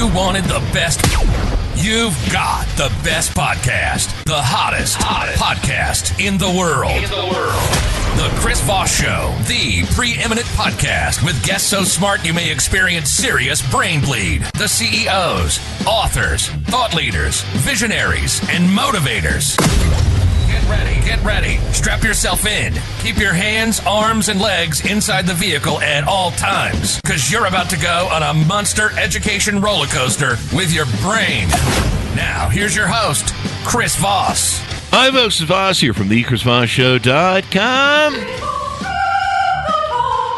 you wanted the best, you've got the best podcast. The hottest podcast in the world. The Chris Voss Show, the preeminent podcast with guests so smart you may experience serious brain bleed. The CEOs, authors, thought leaders, visionaries, and motivators. Get ready. Strap yourself in. Keep your hands, arms, and legs inside the vehicle at all times, because you're about to go on a monster education roller coaster with your brain. Now, here's your host, Chris Voss. Hi, folks. It's Voss here from thechrisvossshow.com.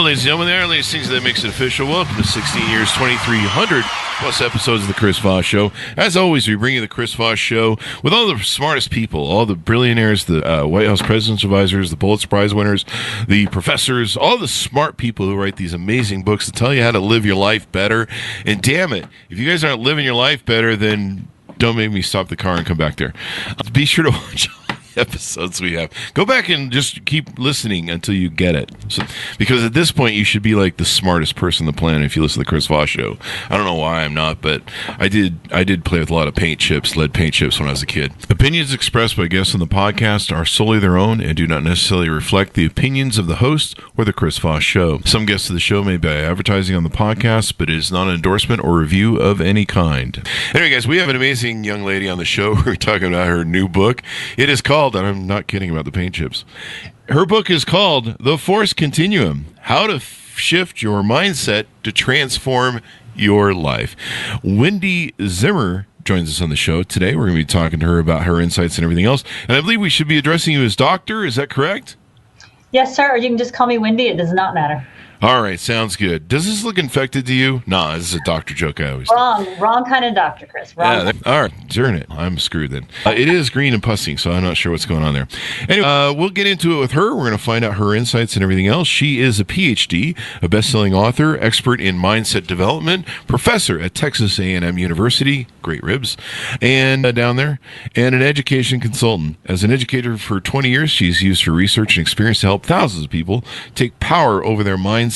Ladies and gentlemen, there are these things that makes it official. Welcome to 16 years, 2,300 plus episodes of the Chris Voss Show. As always, we bring you the Chris Voss Show with all the smartest people, all the billionaires, the White House President's Advisors, the Pulitzer Prize winners, the professors, all the smart people who write these amazing books to tell you how to live your life better. And damn it, if you guys aren't living your life better, then don't make me stop the car and come back there. Be sure to watch episodes we have. Go back and just keep listening until you get it. So, because at this point, you should be like the smartest person on the planet if you listen to the Chris Voss Show. I don't know why I'm not, but I did play with a lot of lead paint chips when I was a kid. Opinions expressed by guests on the podcast are solely their own and do not necessarily reflect the opinions of the host or the Chris Voss Show. Some guests of the show may be advertising on the podcast, but it is not an endorsement or review of any kind. Anyway, guys, we have an amazing young lady on the show. We're talking about her new book. It is called, and I'm not kidding about the paint chips, her book is called The Force Continuum, How to Shift Your Mindset to Transform Your Life. Wendi Zimmer joins us on the show today. We're going to be talking to her about her insights and everything else. And I believe we should be addressing you as doctor. Is that correct? Yes, sir. Or you can just call me Wendi. It does not matter. All right, sounds good. Does this look infected to you? No, this is a doctor joke I always do. Wrong kind of doctor, Chris. Wrong. Yeah, all right, turn it. I'm screwed then. It is green and pussy, so I'm not sure what's going on there. Anyway, we'll get into it with her. We're going to find out her insights and everything else. She is a PhD, a best-selling author, expert in mindset development, professor at Texas A&M University, great ribs, and down there, and an education consultant. As an educator for 20 years, she's used her research and experience to help thousands of people take power over their mindsets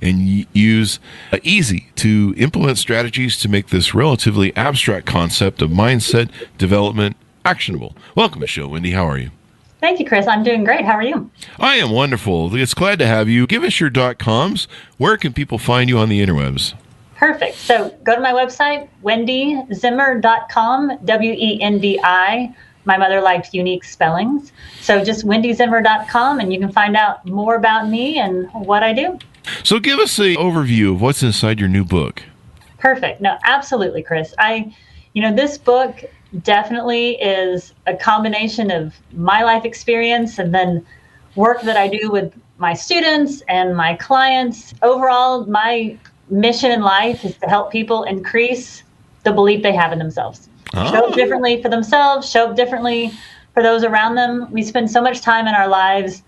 and use easy to implement strategies to make this relatively abstract concept of mindset development actionable. Welcome to the show, Wendi. How are you? Thank you, Chris. I'm doing great. How are you? I am wonderful. It's glad to have you. Give us your .coms. Where can people find you on the interwebs? Perfect. So go to my website, wendizimmer.com, WENDI. My mother liked unique spellings. So just wendizimmer.com, and you can find out more about me and what I do. So give us an overview of what's inside your new book. Perfect. No, absolutely, Chris. This book definitely is a combination of my life experience and then work that I do with my students and my clients. Overall, my mission in life is to help people increase the belief they have in themselves. Show up differently for themselves, show up differently for those around them. We spend so much time in our lives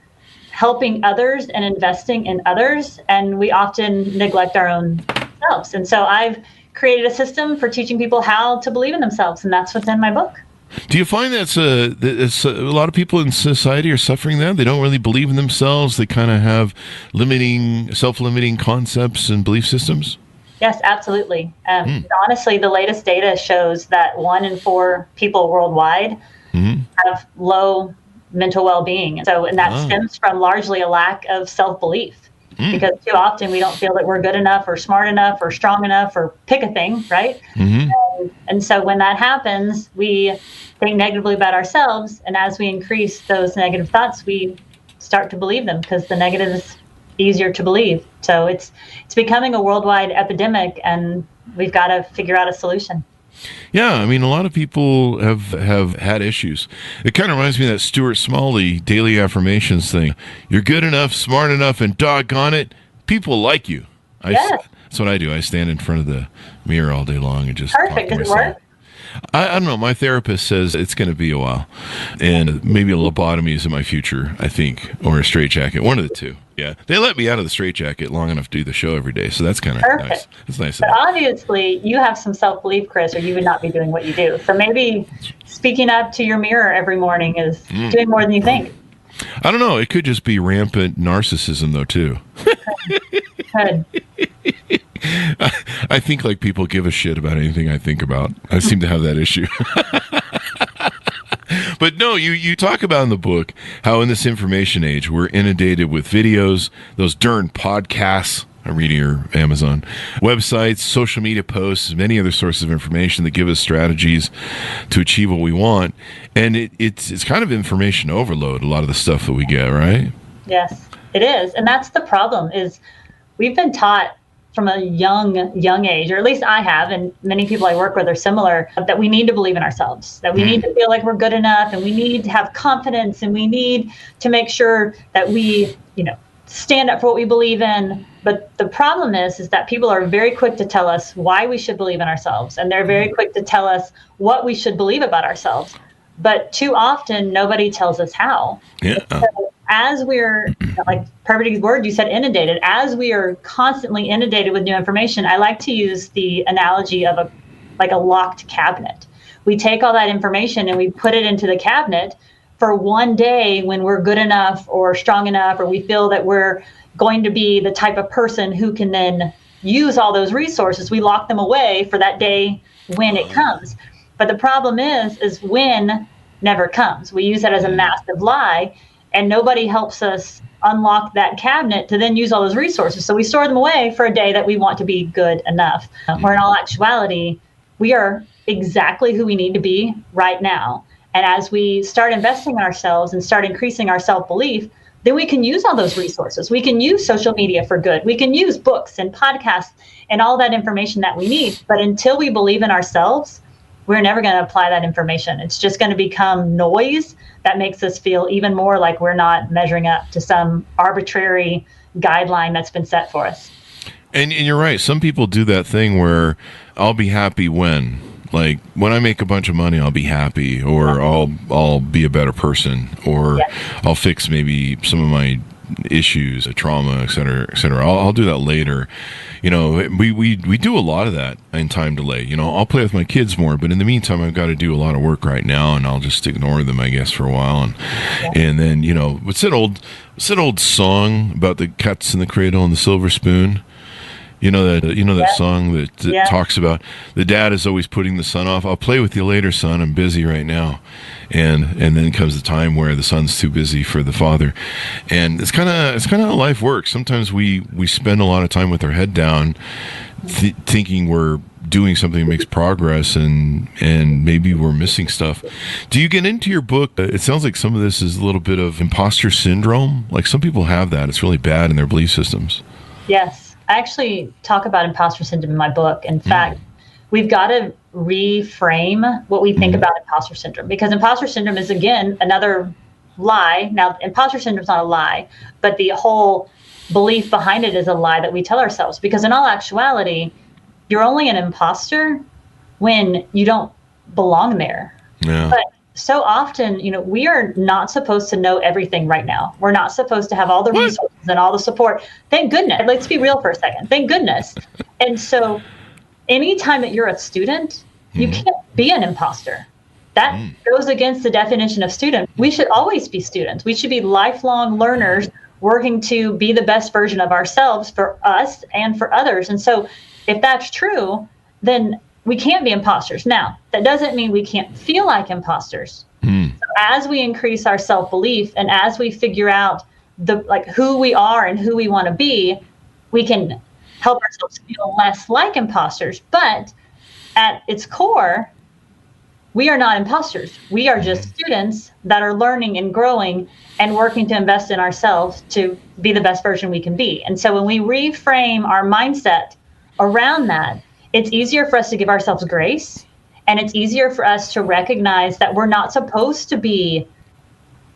helping others and investing in others, and we often neglect our own selves. And so I've created a system for teaching people how to believe in themselves, and that's what's in my book. Do you find that it's a lot of people in society are suffering that? They don't really believe in themselves. They kind of have self-limiting concepts and belief systems? Yes, absolutely. Honestly, the latest data shows that 1 in 4 people worldwide have low mental well-being. And that stems from largely a lack of self-belief. Because too often we don't feel that we're good enough or smart enough or strong enough or pick a thing, right? And so when that happens, we think negatively about ourselves. And as we increase those negative thoughts, we start to believe them because the negative is easier to believe. So it's becoming a worldwide epidemic, and we've got to figure out a solution. Yeah, I mean, a lot of people have had issues. It kind of reminds me of that Stuart Smalley daily affirmations thing. You're good enough, smart enough, and doggone it, people like you. That's what I do. I stand in front of the mirror all day long and just Perfect. talk to Does it myself. work? I don't know. My therapist says it's going to be a while, and maybe a lobotomy is in my future, I think, or a straitjacket, one of the two. Yeah, they let me out of the straitjacket long enough to do the show every day, so that's kind of nice. It's nice. But obviously, you have some self-belief, Chris, or you would not be doing what you do. So maybe speaking up to your mirror every morning is doing more than you think. I don't know. It could just be rampant narcissism, though, too. Good. I think like people give a shit about anything I think about. I seem to have that issue. But no, you talk about in the book how in this information age we're inundated with videos, those darn podcasts. I'm reading your Amazon websites, social media posts, many other sources of information that give us strategies to achieve what we want. And it's kind of information overload, a lot of the stuff that we get, right? Yes, it is. And that's the problem is we've been taught from a young age, or at least I have, and many people I work with are similar, that we need to believe in ourselves, that we need to feel like we're good enough, and we need to have confidence, and we need to make sure that we, stand up for what we believe in. But the problem is that people are very quick to tell us why we should believe in ourselves, and they're very quick to tell us what we should believe about ourselves. But too often, nobody tells us how. Yeah. So as we're, like perfect word, you said inundated, as we are constantly inundated with new information, I like to use the analogy of a locked cabinet. We take all that information and we put it into the cabinet for one day when we're good enough or strong enough, or we feel that we're going to be the type of person who can then use all those resources. We lock them away for that day when it comes. But the problem is when never comes. We use that as a massive lie, and nobody helps us unlock that cabinet to then use all those resources. So we store them away for a day that we want to be good enough. Where in all actuality, we are exactly who we need to be right now. And as we start investing in ourselves and start increasing our self-belief, then we can use all those resources. We can use social media for good. We can use books and podcasts and all that information that we need. But until we believe in ourselves, we're never going to apply that information. It's just going to become noise that makes us feel even more like we're not measuring up to some arbitrary guideline that's been set for us. And you're right. Some people do that thing where I'll be happy when. Like when I make a bunch of money, I'll be happy, or I'll be a better person, or I'll fix maybe some of my issues, trauma, et cetera, et cetera. I'll do that later. We do a lot of that in time delay. I'll play with my kids more, but in the meantime, I've got to do a lot of work right now, and I'll just ignore them, I guess, for a while. And then what's that old song about the cats in the cradle and the silver spoon? That song that talks about the dad is always putting the son off. I'll play with you later, son. I'm busy right now. And then comes the time where the son's too busy for the father. And it's kind of how life works. Sometimes we spend a lot of time with our head down thinking we're doing something that makes progress, and maybe we're missing stuff. Do you get into your book? It sounds like some of this is a little bit of imposter syndrome. Like some people have that. It's really bad in their belief systems. Yes. I actually talk about imposter syndrome in my book. In fact, we've got to reframe what we think about imposter syndrome, because imposter syndrome is, again, another lie. Now, imposter syndrome is not a lie, but the whole belief behind it is a lie that we tell ourselves. Because in all actuality, you're only an imposter when you don't belong there. Yeah. But so often, we are not supposed to know everything right now. We're not supposed to have all the resources and all the support. Thank goodness. Let's be real for a second. Thank goodness. And so anytime that you're a student, you can't be an imposter. That goes against the definition of student. We should always be students. We should be lifelong learners working to be the best version of ourselves for us and for others. And so if that's true, then we can't be imposters. Now, that doesn't mean we can't feel like imposters. So as we increase our self-belief and as we figure out who we are and who we want to be, we can help ourselves feel less like imposters. But at its core, we are not imposters. We are just students that are learning and growing and working to invest in ourselves to be the best version we can be. And so when we reframe our mindset around that, it's easier for us to give ourselves grace, and it's easier for us to recognize that we're not supposed to be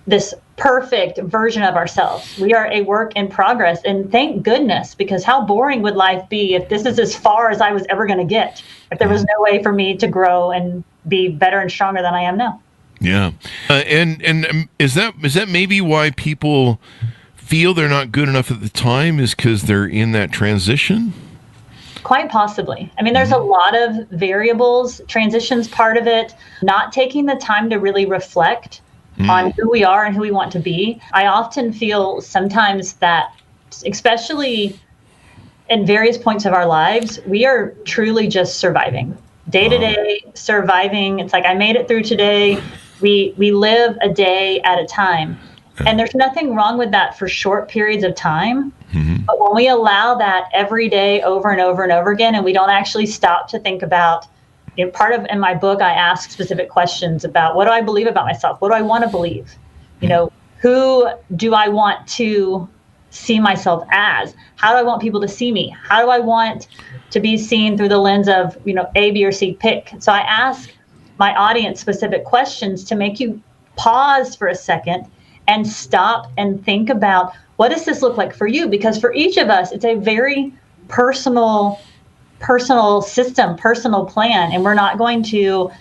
this perfect version of ourselves. We are a work in progress, and thank goodness, because how boring would life be if this is as far as I was ever going to get, if there was no way for me to grow and be better and stronger than I am now. Yeah. And is that maybe why people feel they're not good enough at the time, is because they're in that transition? Quite possibly. I mean, there's a lot of variables. Transition's part of it. Not taking the time to really reflect on who we are and who we want to be. I often feel sometimes that, especially in various points of our lives, we are truly just surviving. Day to day, surviving. It's like, I made it through today. We live a day at a time. And there's nothing wrong with that for short periods of time. But when we allow that every day over and over and over again, and we don't actually stop to think about, in my book, I ask specific questions about, what do I believe about myself? What do I want to believe? Who do I want to see myself as? How do I want people to see me? How do I want to be seen through the lens of, A, B, or C, pick? So I ask my audience specific questions to make you pause for a second and stop and think about, what does this look like for you? Because for each of us, it's a very personal system, personal plan. And we're not going to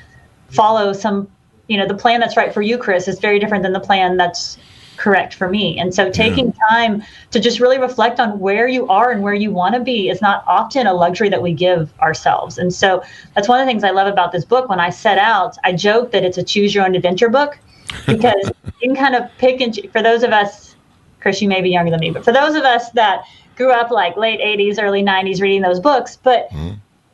follow some, the plan that's right for you, Chris, is very different than the plan that's correct for me. And so taking time to just really reflect on where you are and where you want to be is not often a luxury that we give ourselves. And so that's one of the things I love about this book. When I set out, I joke that it's a choose your own adventure book, because you can kind of pick and for those of us, Chris, you may be younger than me, but for those of us that grew up like late 80s, early 90s reading those books, but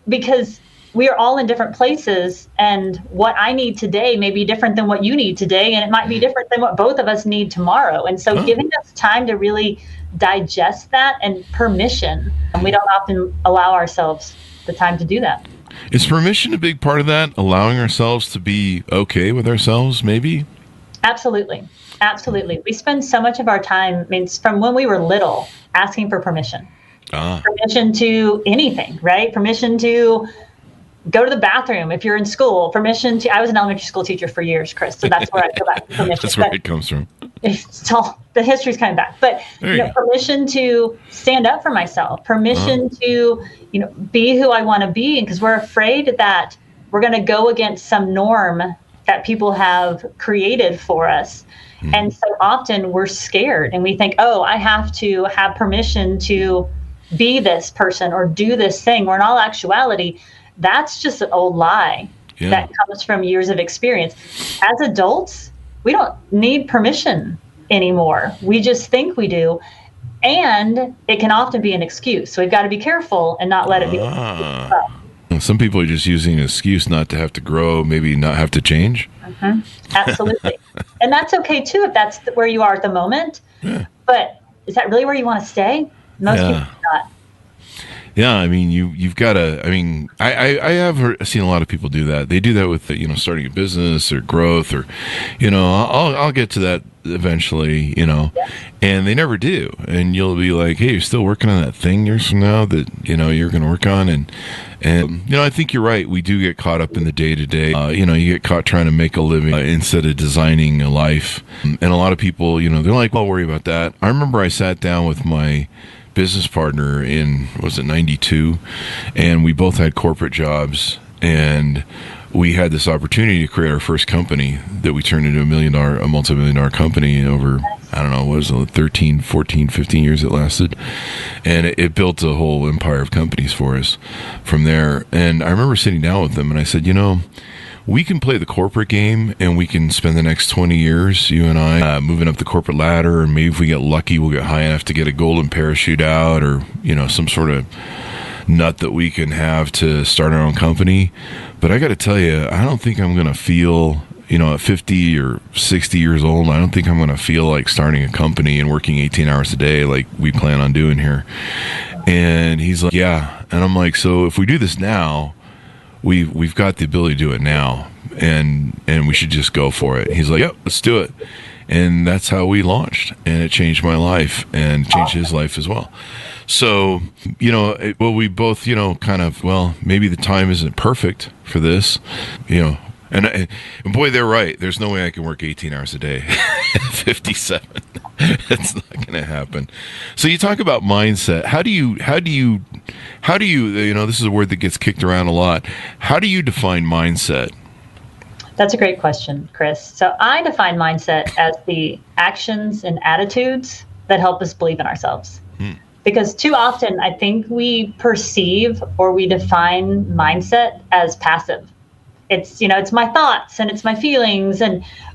because we are all in different places, and what I need today may be different than what you need today, and it might be different than what both of us need tomorrow. And so giving us time to really digest that, and permission, and we don't often allow ourselves the time to do that. Is permission a big part of that? Allowing ourselves to be okay with ourselves, maybe? Absolutely. We spend so much of our time, from when we were little, asking for permission. Permission to anything, right? Permission to go to the bathroom if you're in school. Permission to, I was an elementary school teacher for years, Chris, so that's where I go back to permission. That's where it comes from. It's all, the history's coming back. But permission to stand up for myself, permission to, be who I want to be, because we're afraid that we're going to go against some norm that people have created for us. And so often we're scared, and we think, I have to have permission to be this person or do this thing, where in all actuality, that's just an old lie that comes from years of experience. As adults, we don't need permission anymore. We just think we do. And it can often be an excuse. So we've got to be careful and not let it be an excuse. Some people are just using an excuse not to have to grow, maybe not have to change. Absolutely. And that's okay too, if that's where you are at the moment. But is that really where you want to stay? Most people do not. Yeah, I mean, you've got to. I mean, I have seen a lot of people do that. They do that with starting a business or growth, or I'll get to that eventually, and they never do. And you'll be like, hey, you're still working on that thing years from now that you're going to work on, and I think you're right. We do get caught up in the day to day. You get caught trying to make a living instead of designing a life. And a lot of people, they're like, I'll worry about that. I remember I sat down with my business partner in, was it 92? And we both had corporate jobs, and we had this opportunity to create our first company that we turned into a multi-million-dollar company over, I don't know, what was it, 13, 14, 15 years it lasted. And it built a whole empire of companies for us from there. And I remember sitting down with them, and I said, we can play the corporate game, and we can spend the next 20 years, you and I, moving up the corporate ladder, and maybe if we get lucky, we'll get high enough to get a golden parachute out, or, some sort of nut that we can have to start our own company. But I got to tell you, I don't think I'm going to feel, at 50 or 60 years old, I don't think I'm going to feel like starting a company and working 18 hours a day like we plan on doing here. And he's like, yeah. And I'm like, so if we do this now, we've got the ability to do it now, and we should just go for it. He's like, yep, let's do it. And that's how we launched, and it changed my life and changed his life as well. So, we both, maybe the time isn't perfect for this, and boy, they're right. There's no way I can work 18 hours a day at 57. It's not going to happen. So you talk about mindset. How do you, this is a word that gets kicked around a lot. How do you define mindset? That's a great question, Chris. So I define mindset as the actions and attitudes that help us believe in ourselves. Because too often I think we perceive or we define mindset as passive. It's my thoughts and it's my feelings,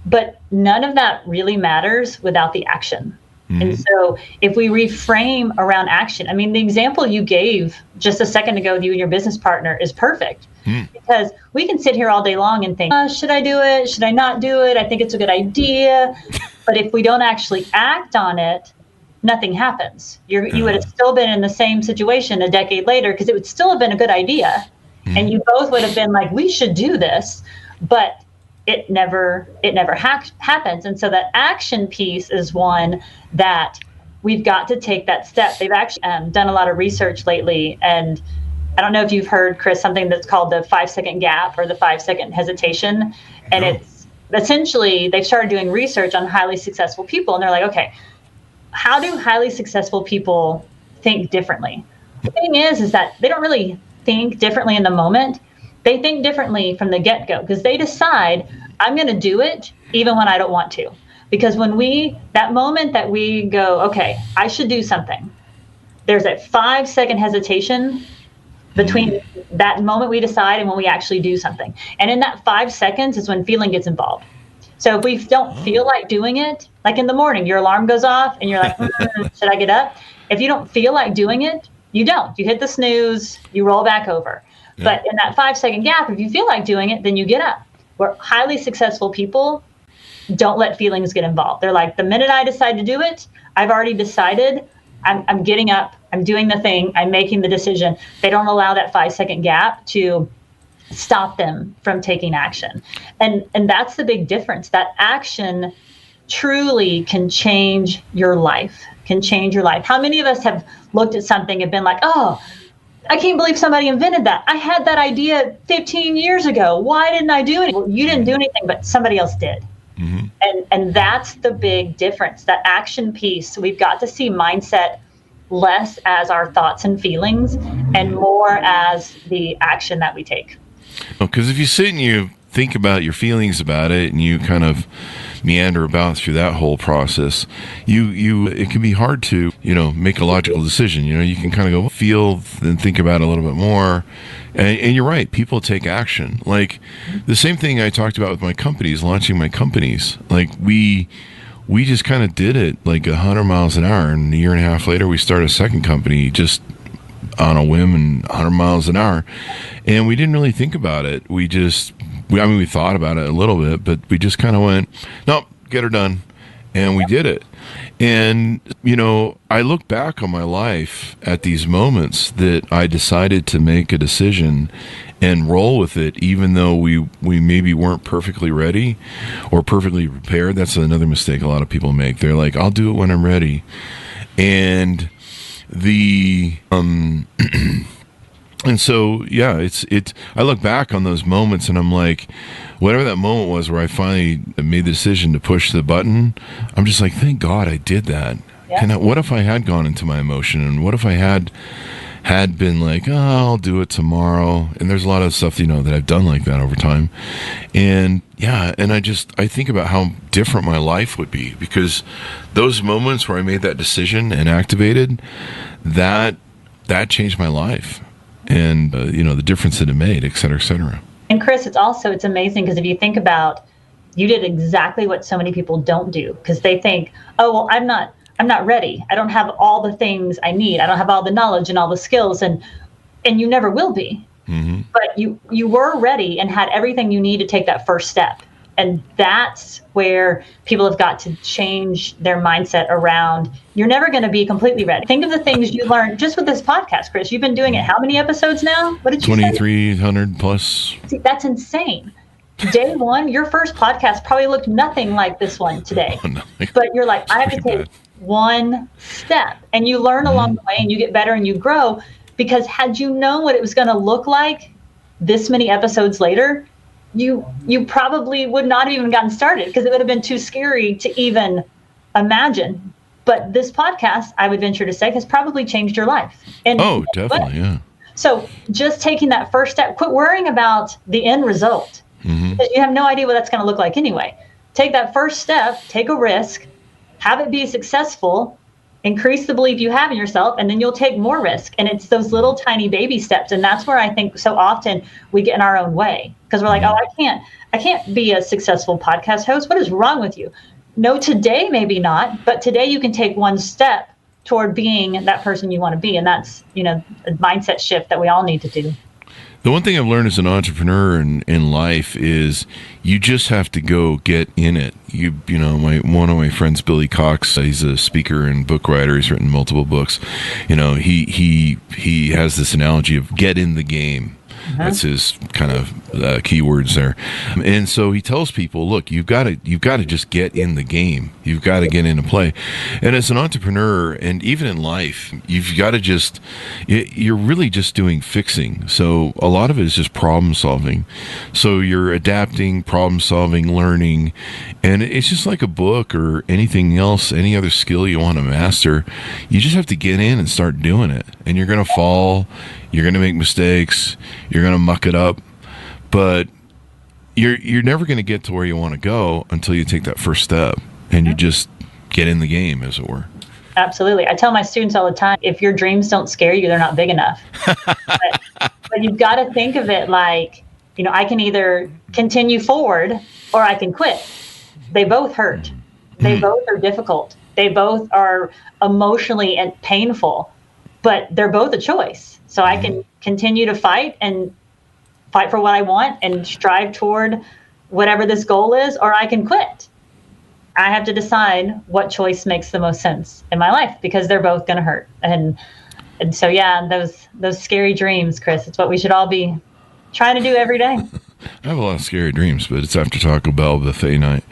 but none of that really matters without the action. And so if we reframe around action, I mean, the example you gave just a second ago with you and your business partner is perfect. Because we can sit here all day long and think, should I do it? Should I not do it? I think it's a good idea. But if we don't actually act on it, nothing happens. You would have still been in the same situation a decade later because it would still have been a good idea. And you both would have been like, we should do this. But it never happens. And so that action piece is one that we've got to take that step. They've actually done a lot of research lately. And I don't know if you've heard, Chris, something that's called the 5-second gap or the 5-second hesitation. And it's essentially, they've started doing research on highly successful people. And they're like, okay, how do highly successful people think differently? The thing is that they don't really think differently in the moment. They think differently from the get-go because they decide, I'm going to do it even when I don't want to. Because when that moment that we go, okay, I should do something, there's that 5-second hesitation between that moment we decide and when we actually do something. And in that 5 seconds is when feeling gets involved. So if we don't feel like doing it, like in the morning, your alarm goes off and you're like, should I get up? If you don't feel like doing it, you don't. You hit the snooze, you roll back over. But in that 5-second gap, if you feel like doing it, then you get up. Where highly successful people don't let feelings get involved. They're like, the minute I decide to do it, I've already decided. I'm getting up. I'm doing the thing. I'm making the decision. They don't allow that 5-second gap to stop them from taking action. And that's the big difference. That action truly can change your life, How many of us have looked at something and been like, oh, I can't believe somebody invented that. I had that idea 15 years ago. Why didn't I do it? Well, you didn't do anything, but somebody else did. And that's the big difference, that action piece. We've got to see mindset less as our thoughts and feelings and more as the action that we take. Because if you sit and you think about your feelings about it and you kind of meander about through that whole process, it can be hard to, make a logical decision. You can kind of go feel and think about it a little bit more. And you're right. People take action. Like the same thing I talked about with my companies, launching my companies. Like we just kind of did it like 100 miles an hour. And a year and a half later, we started a second company just on a whim and 100 miles an hour. And we didn't really think about it. We thought about it a little bit, but we just kind of went, nope, get her done. And we did it. And, I look back on my life at these moments that I decided to make a decision and roll with it, even though we maybe weren't perfectly ready or perfectly prepared. That's another mistake a lot of people make. They're like, I'll do it when I'm ready. And and so, I look back on those moments and I'm like, whatever that moment was where I finally made the decision to push the button, I'm just like, thank God I did that. Yeah. What if I had gone into my emotion, and what if I had been like, I'll do it tomorrow? And there's a lot of stuff, that I've done like that over time. And I think about how different my life would be, because those moments where I made that decision and activated, that changed my life. And, the difference that it made, et cetera, et cetera. And Chris, it's amazing because if you think about, you did exactly what so many people don't do, because they think, oh, well, I'm not ready. I don't have all the things I need. I don't have all the knowledge and all the skills, and you never will be. Mm-hmm. But you were ready and had everything you need to take that first step. And that's where people have got to change their mindset around, you're never going to be completely ready. Think of the things you learned just with this podcast, Chris. You've been doing it how many episodes now? What did you say? 2,300 plus. See, that's insane. Day one, your first podcast probably looked nothing like this one today. Oh, no. But you're like, I have to take one step. And you learn along the way and you get better and you grow. Because had you known what it was going to look like this many episodes later, you probably would not have even gotten started, because it would have been too scary to even imagine. But this podcast, I would venture to say, has probably changed your life. Definitely, yeah. So just taking that first step, quit worrying about the end result, because you have no idea what that's going to look like anyway. Take that first step, take a risk, have it be successful, increase the belief you have in yourself, and then you'll take more risk. And it's those little tiny baby steps. And that's where I think so often we get in our own way, because we're like, oh, I can't be a successful podcast host. What is wrong with you? no, today maybe not, but today you can take one step toward being that person you want to be. And that's, a mindset shift that we all need to do. The one thing I've learned as an entrepreneur in life is you just have to go get in it. One of my friends, Billy Cox, he's a speaker and book writer. He's written multiple books. He has this analogy of get in the game. That's his kind of keywords there. And so he tells people, look, you've got to just get in the game. You've got to get into play. And as an entrepreneur, and even in life, you've got to you're really just doing fixing. So a lot of it is just problem solving. So you're adapting, problem solving, learning. And it's just like a book or anything else, any other skill you want to master. You just have to get in and start doing it. And you're going to fall. You're going to make mistakes. You're going to muck it up, but you're never going to get to where you want to go until you take that first step and you just get in the game, as it were. Absolutely. I tell my students all the time, if your dreams don't scare you, they're not big enough. but you've got to think of it like, I can either continue forward or I can quit. They both hurt. They both are difficult. They both are emotionally and painful, but they're both a choice. So I can continue to fight for what I want and strive toward whatever this goal is, or I can quit. I have to decide what choice makes the most sense in my life, because they're both going to hurt. And so, yeah, those scary dreams, Chris, it's what we should all be trying to do every day. I have a lot of scary dreams, but it's after Taco Bell buffet night.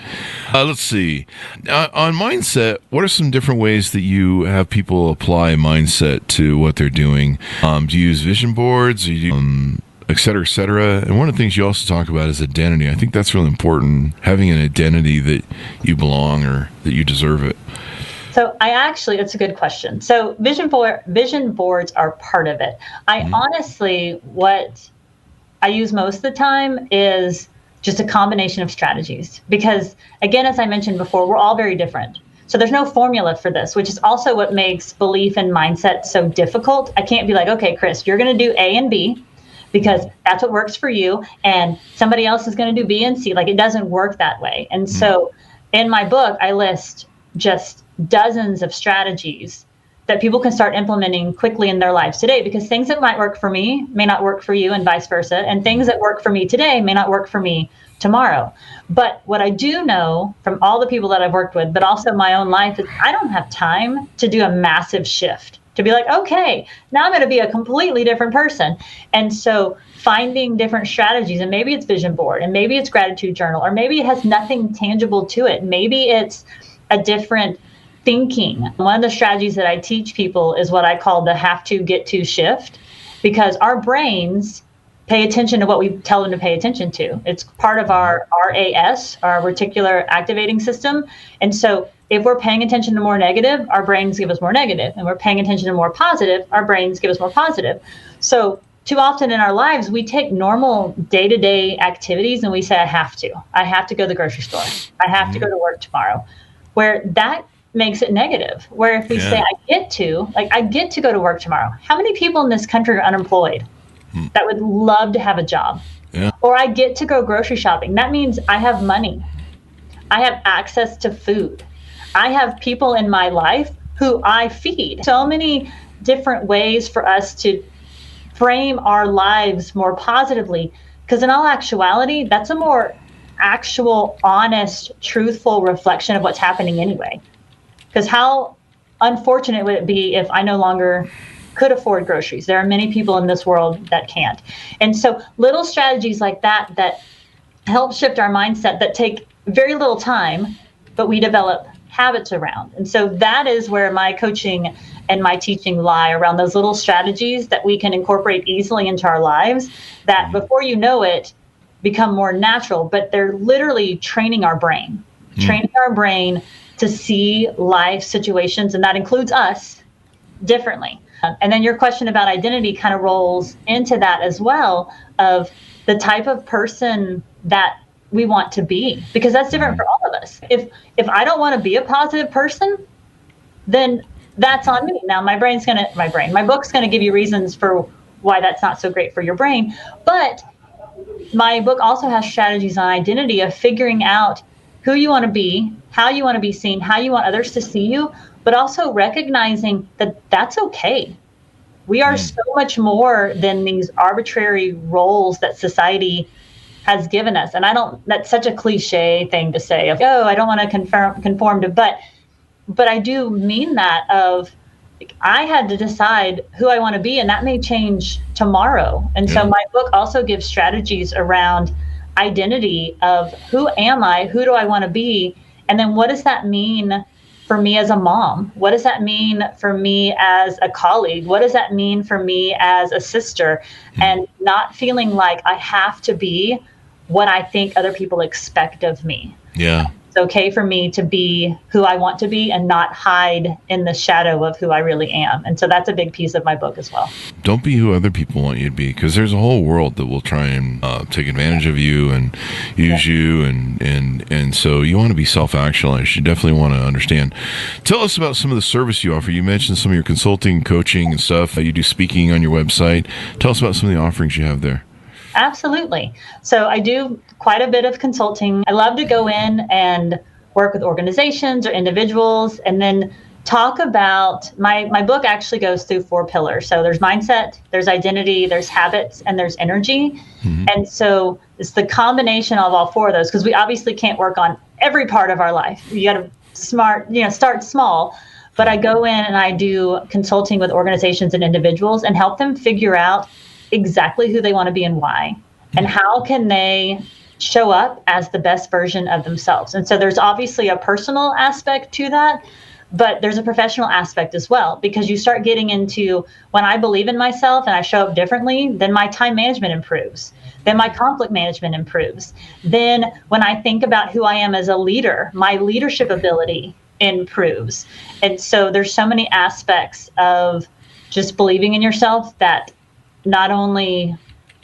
Let's see. On mindset, what are some different ways that you have people apply mindset to what they're doing? Do you use vision boards? Do you et cetera, et cetera? And one of the things you also talk about is identity. I think that's really important, having an identity that you belong or that you deserve it. So that's a good question. So vision boards are part of it. Honestly, what I use most of the time is just a combination of strategies, because again, as I mentioned before, we're all very different. So there's no formula for this, which is also what makes belief and mindset so difficult. I can't be like, okay, Chris, you're going to do A and B because that's what works for you, and somebody else is going to do B and C. Like, it doesn't work that way. And so in my book, I list just dozens of strategies that people can start implementing quickly in their lives today, because things that might work for me may not work for you, and vice versa. And things that work for me today may not work for me tomorrow. But what I do know from all the people that I've worked with, but also my own life, is I don't have time to do a massive shift, to be like, okay, now I'm going to be a completely different person. And so finding different strategies, and maybe it's vision board, and maybe it's gratitude journal, or maybe it has nothing tangible to it. Maybe it's a different thinking. One of the strategies that I teach people is what I call the have to get to shift, because our brains pay attention to what we tell them to pay attention to. It's part of our RAS, our reticular activating system. And so if we're paying attention to more negative, our brains give us more negative. And we're paying attention to more positive, our brains give us more positive. So too often in our lives, we take normal day-to-day activities and we say, I have to go to the grocery store. I have to go to work tomorrow, where that makes it negative. Where if we say, I get to go to work tomorrow. How many people in this country are unemployed that would love to have a job? Yeah. Or I get to go grocery shopping. That means I have money. I have access to food. I have people in my life who I feed. So many different ways for us to frame our lives more positively, because in all actuality, that's a more actual, honest, truthful reflection of what's happening anyway. Because how unfortunate would it be if I no longer could afford groceries? There are many people in this world that can't. And so little strategies like that help shift our mindset, that take very little time, but we develop habits around. And so that is where my coaching and my teaching lie, around those little strategies that we can incorporate easily into our lives, that before you know it, become more natural. But they're literally training our brain to see life situations, and that includes us, differently. And then your question about identity kind of rolls into that as well, of the type of person that we want to be, because that's different for all of us. If I don't want to be a positive person, then that's on me. Now my book's going to give you reasons for why that's not so great for your brain. But my book also has strategies on identity, of figuring out who you want to be, how you want to be seen, how you want others to see you, but also recognizing that that's okay. We are so much more than these arbitrary roles that society has given us. And that's such a cliche thing to say of, oh, I don't want to conform to, but I do mean that of, like, I had to decide who I want to be, and that may change tomorrow. And so my book also gives strategies around identity of who am I, who do I want to be, and then what does that mean for me as a mom? What does that mean for me as a colleague? What does that mean for me as a sister? And not feeling like I have to be what I think other people expect of me. Yeah. It's okay for me to be who I want to be and not hide in the shadow of who I really am. And so that's a big piece of my book as well. Don't be who other people want you to be, because there's a whole world that will try and take advantage of you and use you. And so you want to be self-actualized. You definitely want to understand. Tell us about some of the service you offer. You mentioned some of your consulting, coaching, and stuff. You do speaking on your website. Tell us about some of the offerings you have there. Absolutely. So I do quite a bit of consulting. I love to go in and work with organizations or individuals and then talk about my book actually goes through 4 pillars. So there's mindset, there's identity, there's habits, and there's energy. And so it's the combination of all 4 of those, because we obviously can't work on every part of our life. You got to start small. But I go in and I do consulting with organizations and individuals and help them figure out exactly who they want to be and why, and how can they show up as the best version of themselves. And so there's obviously a personal aspect to that, but there's a professional aspect as well, because you start getting into, when I believe in myself and I show up differently, then my time management improves, then my conflict management improves. Then when I think about who I am as a leader, my leadership ability improves. And so there's so many aspects of just believing in yourself that not only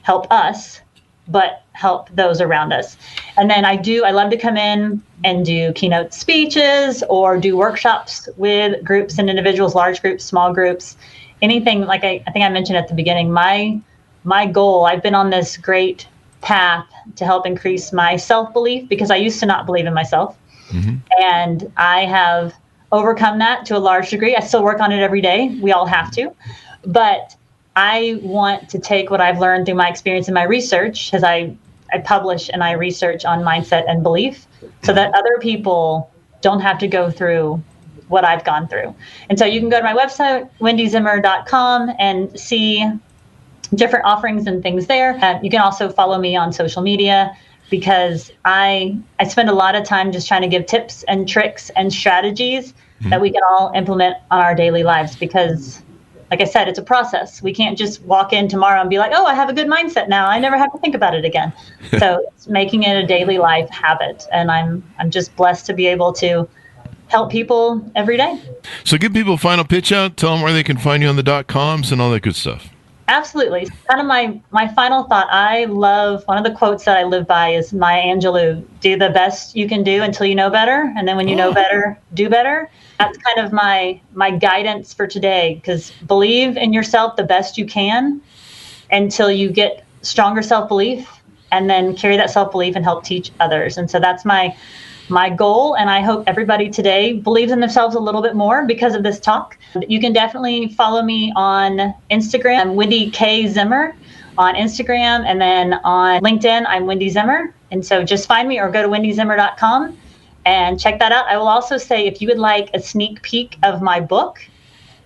help us, but help those around us. And then I love to come in and do keynote speeches or do workshops with groups and individuals, large groups, small groups, anything. Like I think I mentioned at the beginning, my goal, I've been on this great path to help increase my self-belief, because I used to not believe in myself. And I have overcome that to a large degree. I still work on it every day. We all have to. But I want to take what I've learned through my experience and my research, because I publish and I research on mindset and belief, so that other people don't have to go through what I've gone through. And so you can go to my website, wendyzimmer.com, and see different offerings and things there. You can also follow me on social media, because I spend a lot of time just trying to give tips and tricks and strategies that we can all implement on our daily lives, because like I said, it's a process. We can't just walk in tomorrow and be like, oh, I have a good mindset now, I never have to think about it again. So it's making it a daily life habit. And I'm just blessed to be able to help people every day. So give people a final pitch out. Tell them where they can find you on the .coms and all that good stuff. Absolutely. Kind of my final thought. I love, one of the quotes that I live by is Maya Angelou: do the best you can do until you know better. And then when you know better, do better. That's kind of my guidance for today, because believe in yourself the best you can until you get stronger self-belief, and then carry that self-belief and help teach others. And so that's my goal. And I hope everybody today believes in themselves a little bit more because of this talk. You can definitely follow me on Instagram. I'm Wendi K. Zimmer on Instagram. And then on LinkedIn, I'm Wendi Zimmer. And so just find me or go to wendyzimmer.com and check that out. I will also say, if you would like a sneak peek of my book,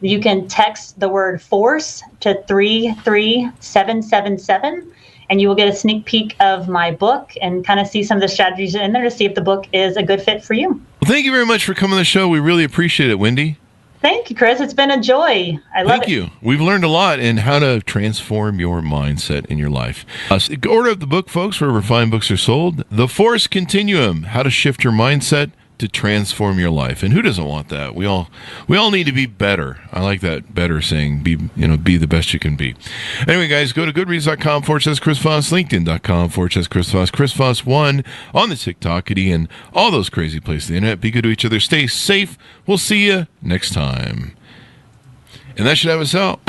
you can text the word FORCE to 33777. And you will get a sneak peek of my book and kind of see some of the strategies in there to see if the book is a good fit for you. Well, thank you very much for coming on the show. We really appreciate it, Wendi. Thank you, Chris. It's been a joy. I love it. Thank you. We've learned a lot in how to transform your mindset in your life. Order up the book, folks, wherever fine books are sold. The Force Continuum: How to Shift Your Mindset to Transform Your Life. And who doesn't want that? We all need to be better. I like that better saying. Be the best you can be. Anyway, guys, go to goodreads.com/Chris Voss, LinkedIn.com/Chris Voss, Chris Voss 1 on the TikTokity and all those crazy places on the internet. Be good to each other. Stay safe. We'll see you next time. And that should have us out.